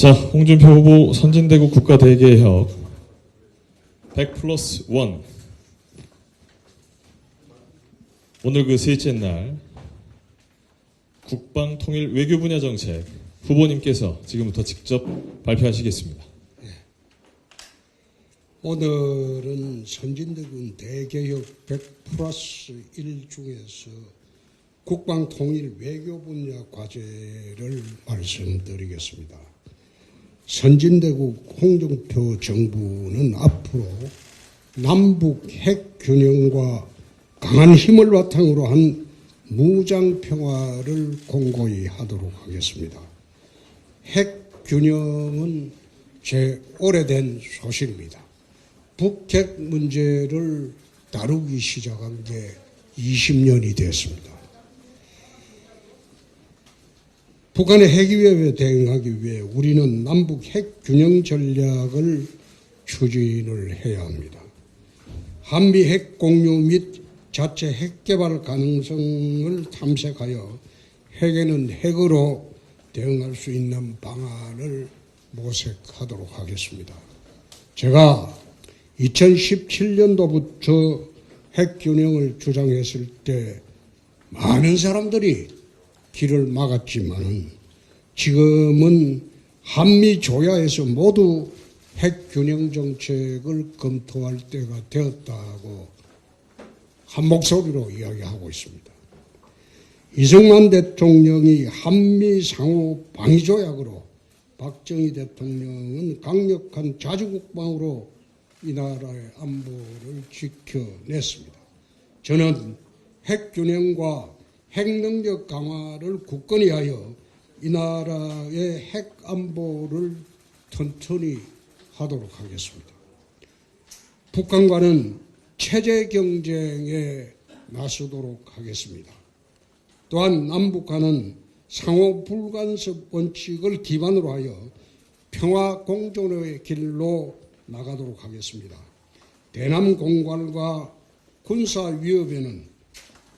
자, 홍준표 후보 선진대국 국가대개혁 100+1 오늘 그 셋째 날 국방 통일 외교 분야 정책 후보님께서 지금부터 직접 발표하시겠습니다. 오늘은 선진대국 대개혁 100+1 중에서 국방 통일 외교 분야 과제를 말씀드리겠습니다. 선진대국 홍준표 정부는 앞으로 남북 핵 균형과 강한 힘을 바탕으로 한 무장 평화를 공고히 하도록 하겠습니다. 핵 균형은 제 오래된 소식입니다. 북핵 문제를 다루기 시작한 게 20년이 됐습니다. 북한의 핵 위협에 대응하기 위해 우리는 남북 핵 균형 전략을 추진을 해야 합니다. 한미 핵 공유 및 자체 핵 개발 가능성을 탐색하여 핵에는 핵으로 대응할 수 있는 방안을 모색하도록 하겠습니다. 제가 2017년도부터 핵 균형을 주장했을 때 많은 사람들이 길을 막았지만 지금은 한미 조야에서 모두 핵 균형 정책을 검토할 때가 되었다고 한 목소리로 이야기하고 있습니다. 이승만 대통령이 한미 상호 방위 조약으로 박정희 대통령은 강력한 자주국방으로 이 나라의 안보를 지켜냈습니다. 저는 핵 균형과 핵 능력 강화를 굳건히 하여 이 나라의 핵 안보를 튼튼히 하도록 하겠습니다. 북한과는 체제 경쟁에 나서도록 하겠습니다. 또한 남북한은 상호 불간섭 원칙을 기반으로 하여 평화 공존의 길로 나가도록 하겠습니다. 대남 공갈과 군사 위협에는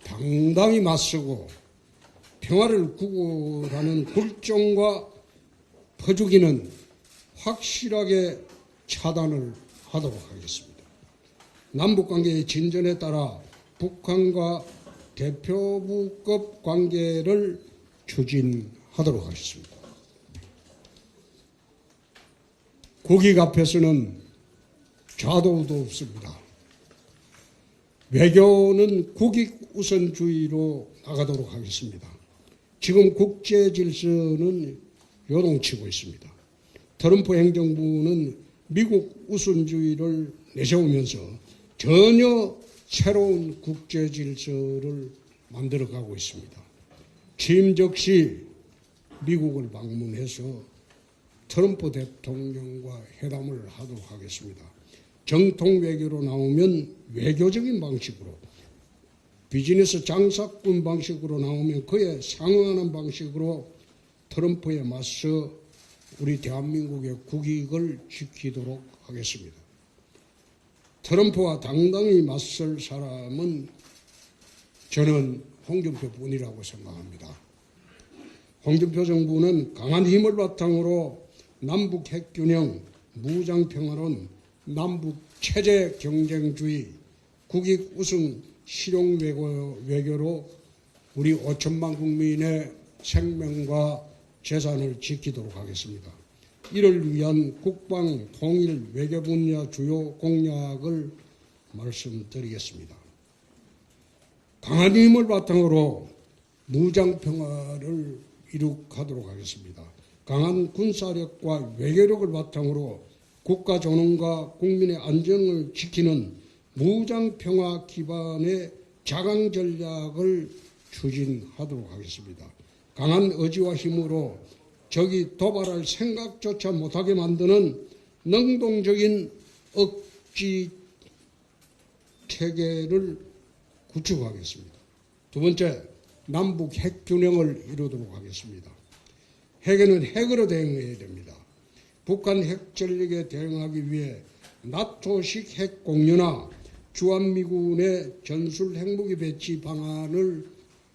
당당히 맞서고 평화를 구걸하는 굴종과 퍼주기는 확실하게 차단을 하도록 하겠습니다. 남북관계의 진전에 따라 북한과 대표부급 관계를 추진하도록 하겠습니다. 국익 앞에서는 좌도우도 없습니다. 외교는 국익 우선주의로 나가도록 하겠습니다. 지금 국제 질서는 요동치고 있습니다. 트럼프 행정부는 미국 우선주의를 내세우면서 전혀 새로운 국제 질서를 만들어가고 있습니다. 취임 즉시 미국을 방문해서 트럼프 대통령과 회담을 하도록 하겠습니다. 정통 외교로 나오면 외교적인 방식으로, 비즈니스 장사꾼 방식으로 나오면 그에 상응하는 방식으로 트럼프에 맞서 우리 대한민국의 국익을 지키도록 하겠습니다. 트럼프와 당당히 맞설 사람은 저는 홍준표뿐이라고 생각합니다. 홍준표 정부는 강한 힘을 바탕으로 남북 핵균형, 무장평화론, 남북 체제 경쟁주의, 국익 우승 실용 외교로 우리 5천만 국민의 생명과 재산을 지키도록 하겠습니다. 이를 위한 국방 통일 외교 분야 주요 공약을 말씀드리겠습니다. 강한 힘을 바탕으로 무장 평화를 이룩하도록 하겠습니다. 강한 군사력과 외교력을 바탕으로 국가 존엄과 국민의 안정을 지키는 무장 평화 기반의 자강 전략을 추진하도록 하겠습니다. 강한 의지와 힘으로 적이 도발할 생각조차 못하게 만드는 능동적인 억지 체계를 구축하겠습니다. 두 번째, 남북 핵 균형을 이루도록 하겠습니다. 핵에는 핵으로 대응해야 됩니다. 북한 핵 전력에 대응하기 위해 나토식 핵 공유나 주한미군의 전술 핵무기 배치 방안을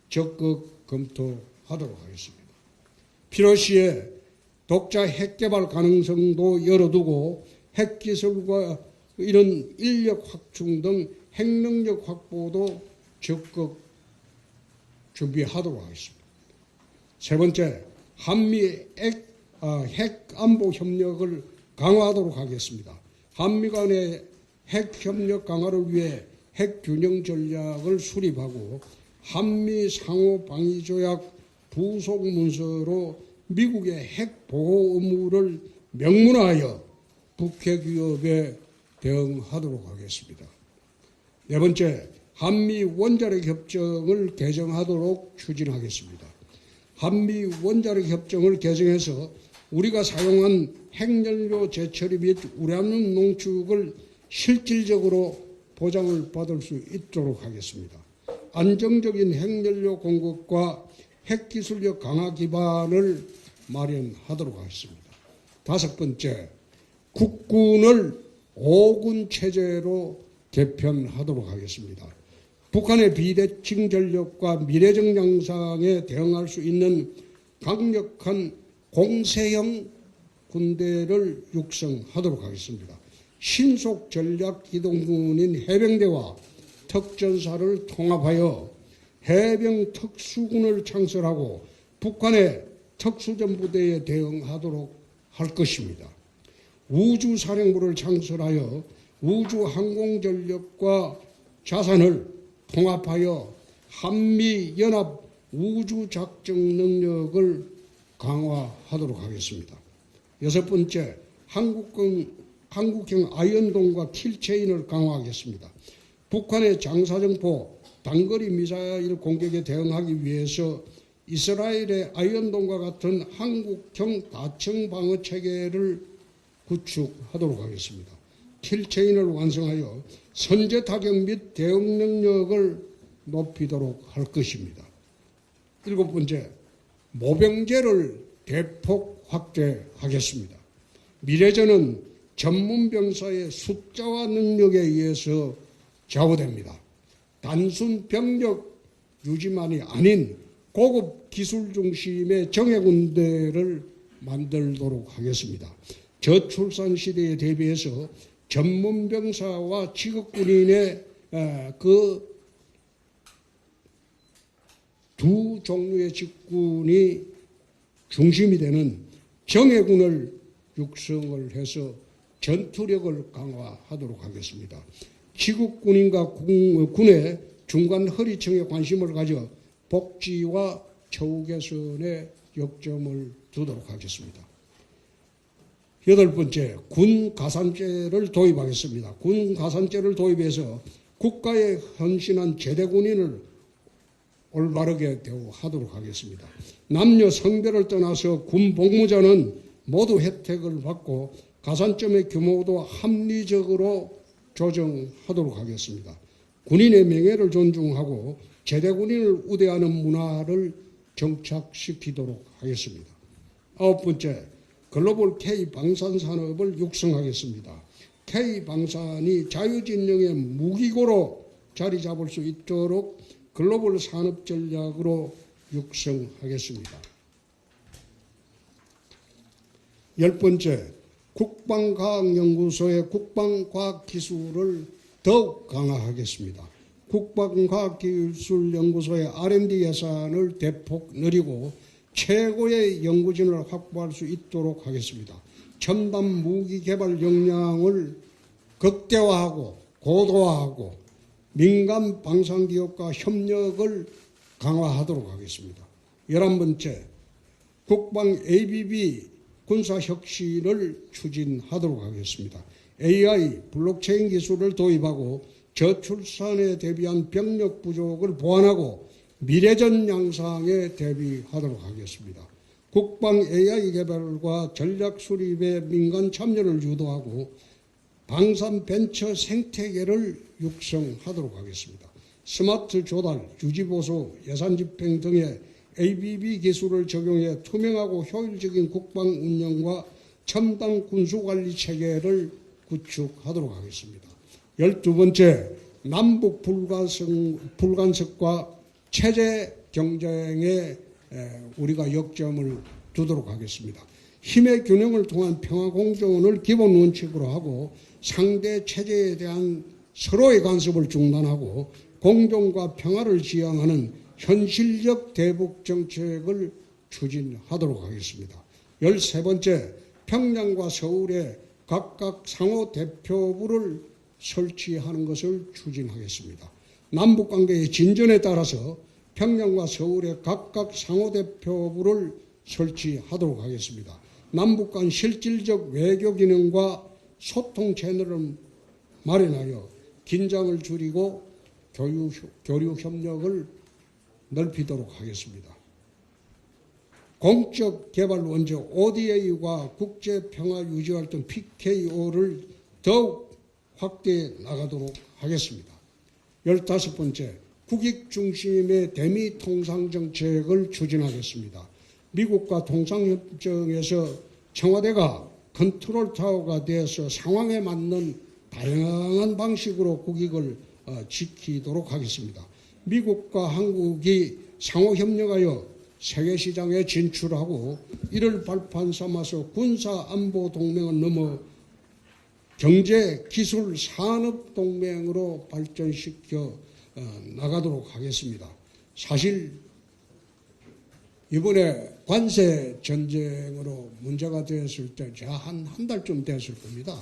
적극 검토하도록 하겠습니다. 필요시에 독자 핵개발 가능성도 열어두고 핵기술과 이런 인력 확충 등 핵능력 확보도 적극 준비하도록 하겠습니다. 세 번째, 한미 핵안보 협력을 강화하도록 하겠습니다. 한미 간의 핵협력 강화를 위해 핵균형 전략을 수립하고 한미 상호방위조약 부속 문서로 미국의 핵보호 의무를 명문화하여 북핵 위협에 대응하도록 하겠습니다. 네 번째, 한미 원자력 협정을 개정하도록 추진하겠습니다. 한미 원자력 협정을 개정해서 우리가 사용한 핵연료 재처리 및 우라늄 농축을 실질적으로 보장을 받을 수 있도록 하겠습니다. 안정적인 핵연료 공급과 핵기술력 강화 기반을 마련하도록 하겠습니다. 다섯 번째, 국군을 5군 체제로 개편하도록 하겠습니다. 북한의 비대칭 전력과 미래적 양상에 대응할 수 있는 강력한 공세형 군대를 육성하도록 하겠습니다. 신속 전략기동군인 해병대와 특전사를 통합하여 해병 특수군을 창설하고 북한의 특수전부대에 대응하도록 할 것입니다. 우주사령부를 창설하여 우주항공전력과 자산을 통합하여 한미연합 우주작전 능력을 강화하도록 하겠습니다. 여섯 번째, 한국형 아이언돔과 킬체인을 강화하겠습니다. 북한의 장사정포, 단거리 미사일 공격에 대응하기 위해서 이스라엘의 아이언돔과 같은 한국형 다층 방어 체계를 구축하도록 하겠습니다. 킬체인을 완성하여 선제 타격 및 대응 능력을 높이도록 할 것입니다. 일곱 번째, 모병제를 대폭 확대하겠습니다. 미래전은 전문 병사의 숫자와 능력에 의해서 좌우됩니다. 단순 병력 유지만이 아닌 고급 기술 중심의 정예군대를 만들도록 하겠습니다. 저출산 시대에 대비해서 전문 병사와 직업군인의 그 두 종류의 직군이 중심이 되는 정예군을 육성을 해서 전투력을 강화하도록 하겠습니다. 직업군인과 군의 중간 허리층에 관심을 가져 복지와 처우 개선에 역점을 두도록 하겠습니다. 여덟 번째, 군 가산제를 도입하겠습니다. 군 가산제를 도입해서 국가에 헌신한 제대군인을 올바르게 대우하도록 하겠습니다. 남녀 성별을 떠나서 군 복무자는 모두 혜택을 받고 가산점의 규모도 합리적으로 조정하도록 하겠습니다. 군인의 명예를 존중하고 제대군인을 우대하는 문화를 정착시키도록 하겠습니다. 아홉 번째, 글로벌 K방산산업을 육성하겠습니다. K방산이 자유진영의 무기고로 자리 잡을 수 있도록 글로벌 산업 전략으로 육성하겠습니다. 열 번째, 국방과학연구소의 국방과학기술을 더욱 강화하겠습니다. 국방과학기술연구소의 R&D 예산을 대폭 늘리고 최고의 연구진을 확보할 수 있도록 하겠습니다. 첨단 무기 개발 역량을 극대화하고 고도화하고 민간 방산기업과 협력을 강화하도록 하겠습니다. 11번째, 국방 ABB 군사혁신을 추진하도록 하겠습니다. AI, 블록체인 기술을 도입하고 저출산에 대비한 병력 부족을 보완하고 미래전 양상에 대비하도록 하겠습니다. 국방 AI 개발과 전략 수립에 민간 참여를 유도하고 방산 벤처 생태계를 육성하도록 하겠습니다. 스마트 조달, 유지보수, 예산 집행 등의 ABB 기술을 적용해 투명하고 효율적인 국방 운영과 첨단 군수관리 체계를 구축하도록 하겠습니다. 12번째, 남북 불간섭과 체제 경쟁에 우리가 역점을 두도록 하겠습니다. 힘의 균형을 통한 평화 공존을 기본 원칙으로 하고 상대 체제에 대한 서로의 간섭을 중단하고 공존과 평화를 지향하는 현실적 대북 정책을 추진하도록 하겠습니다. 13번째, 평양과 서울에 각각 상호 대표부를 설치하는 것을 추진하겠습니다. 남북관계의 진전에 따라서 평양과 서울에 각각 상호 대표부를 설치하도록 하겠습니다. 남북 간 실질적 외교 기능과 소통 채널을 마련하여 긴장을 줄이고 교류 협력을 넓히도록 하겠습니다. 공적 개발 원조 ODA와 국제평화유지활동 PKO를 더욱 확대해 나가도록 하겠습니다. 15번째, 국익 중심의 대미 통상 정책을 추진하겠습니다. 미국과 통상협정에서 청와대가 컨트롤 타워가 되어서 상황에 맞는 다양한 방식으로 국익을 지키도록 하겠습니다. 미국과 한국이 상호 협력하여 세계시장에 진출하고 이를 발판 삼아서 군사안보 동맹을 넘어 경제, 기술, 산업 동맹으로 발전시켜 나가도록 하겠습니다. 사실 이번에 관세 전쟁으로 문제가 되었을 때 제가 한 달쯤 됐을 겁니다.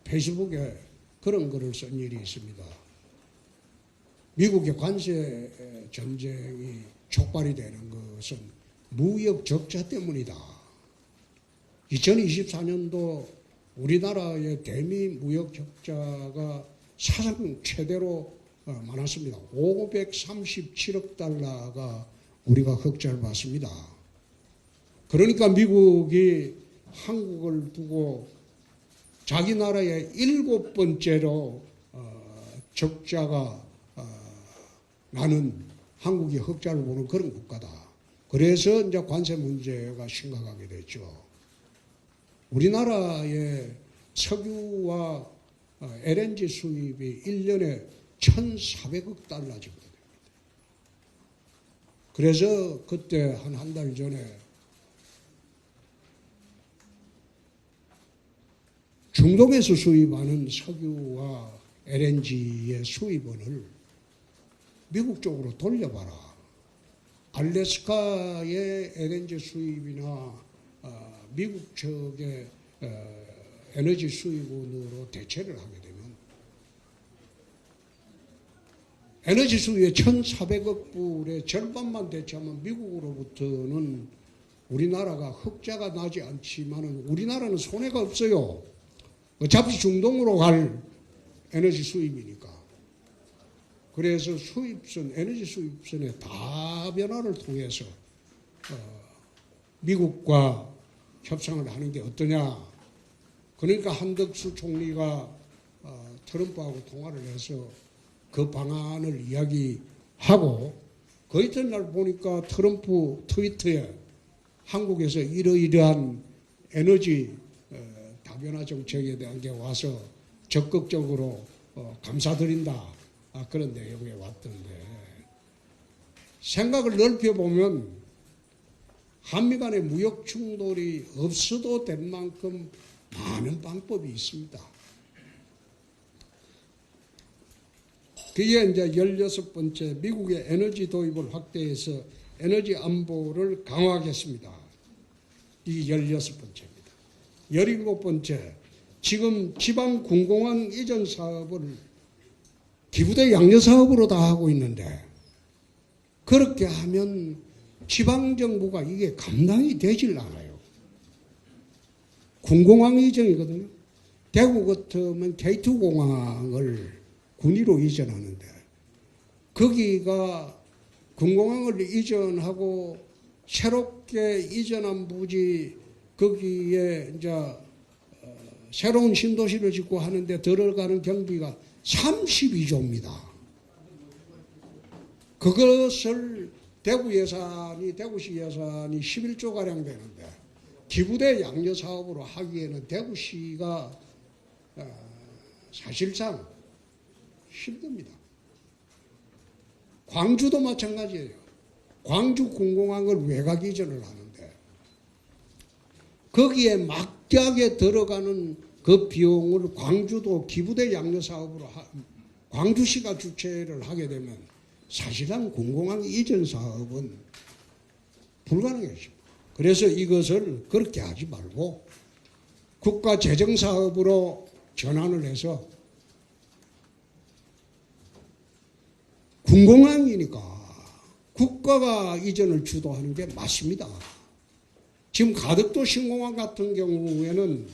페이스북에 그런 글을 쓴 일이 있습니다. 미국의 관세 전쟁이 촉발이 되는 것은 무역 적자 때문이다. 2024년도 우리나라의 대미 무역 적자가 사상 최대로 많았습니다. 537억 달러가 우리가 흑자를 봤습니다. 그러니까 미국이 한국을 두고 자기 나라의 7번째로 적자가 나는 한국이 흑자를 보는 그런 국가다. 그래서 이제 관세 문제가 심각하게 됐죠. 우리나라의 석유와 LNG 수입이 1년에 1,400억 달러 정도 됩니다. 그래서 그때 한 달 전에 중동에서 수입하는 석유와 LNG의 수입원을 미국 쪽으로 돌려봐라. 알래스카의 LNG 수입이나 미국 측의 에너지 수입원으로 대체를 하게 되면 에너지 수입의 1,400억 불의 절반만 대체하면 미국으로부터는 우리나라가 흑자가 나지 않지만 우리나라는 손해가 없어요. 어차피 중동으로 갈 에너지 수입이니까. 그래서 수입선, 에너지 수입선의 다변화를 통해서 미국과 협상을 하는 게 어떠냐. 그러니까 한덕수 총리가 트럼프하고 통화를 해서 그 방안을 이야기하고 그 이튿날 보니까 트럼프 트위터에 한국에서 이러이러한 에너지 다변화 정책에 대한 게 와서 적극적으로 감사드린다. 그런 내용이 왔던데 생각을 넓혀보면 한미 간의 무역 충돌이 없어도 될 만큼 많은 방법이 있습니다. 그게 이제 16번째 미국의 에너지 도입을 확대해서 에너지 안보를 강화하겠습니다. 이게 16번째입니다. 17번째, 지금 지방 군공항 이전 사업을 기부대 양녀 사업으로 다 하고 있는데 그렇게 하면 지방정부가 이게 감당이 되질 않아요. 군공항 이전이거든요. 대구 같으면 K2 공항을 군위로 이전하는데 거기가 군공항을 이전하고 새롭게 이전한 부지 거기에 이제 새로운 신도시를 짓고 하는데 들어가는 경비가 32조입니다. 그것을 대구시 예산이 11조가량 되는데 기부대 양녀 사업으로 하기에는 대구시가 사실상 힘듭니다. 광주도 마찬가지예요. 광주 군공항을 외곽 이전을 하는데 거기에 막대하게 들어가는 그 비용을 광주도 기부대 양료 사업으로 광주시가 주최를 하게 되면 사실상 공공항 이전 사업은 불가능해집니다. 그래서 이것을 그렇게 하지 말고 국가 재정 사업으로 전환을 해서 군공항이니까 국가가 이전을 주도하는 게 맞습니다. 지금 가덕도 신공항 같은 경우에는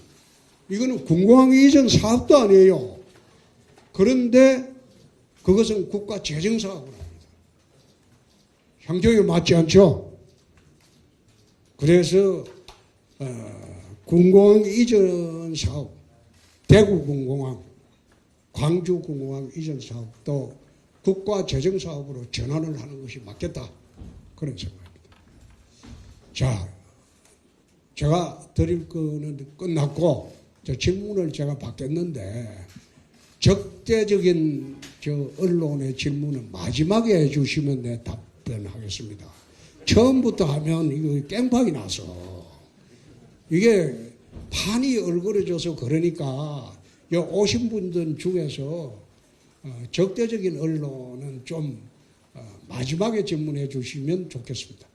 이거는 군공항 이전 사업도 아니에요. 그런데 그것은 국가 재정 사업을 합니다. 형평이 맞지 않죠? 그래서 군공항 이전 사업, 대구 군공항, 광주 군공항 이전 사업도 국가 재정 사업으로 전환을 하는 것이 맞겠다. 그런 생각입니다. 자, 제가 드릴 거는 끝났고 질문을 제가 받겠는데 적대적인 언론의 질문은 마지막에 해주시면 내 답변하겠습니다. 처음부터 하면 이거 깽판이 나서 이게 판이 얼그러져서 그러니까 오신 분들 중에서 적대적인 언론은 좀 마지막에 질문해 주시면 좋겠습니다.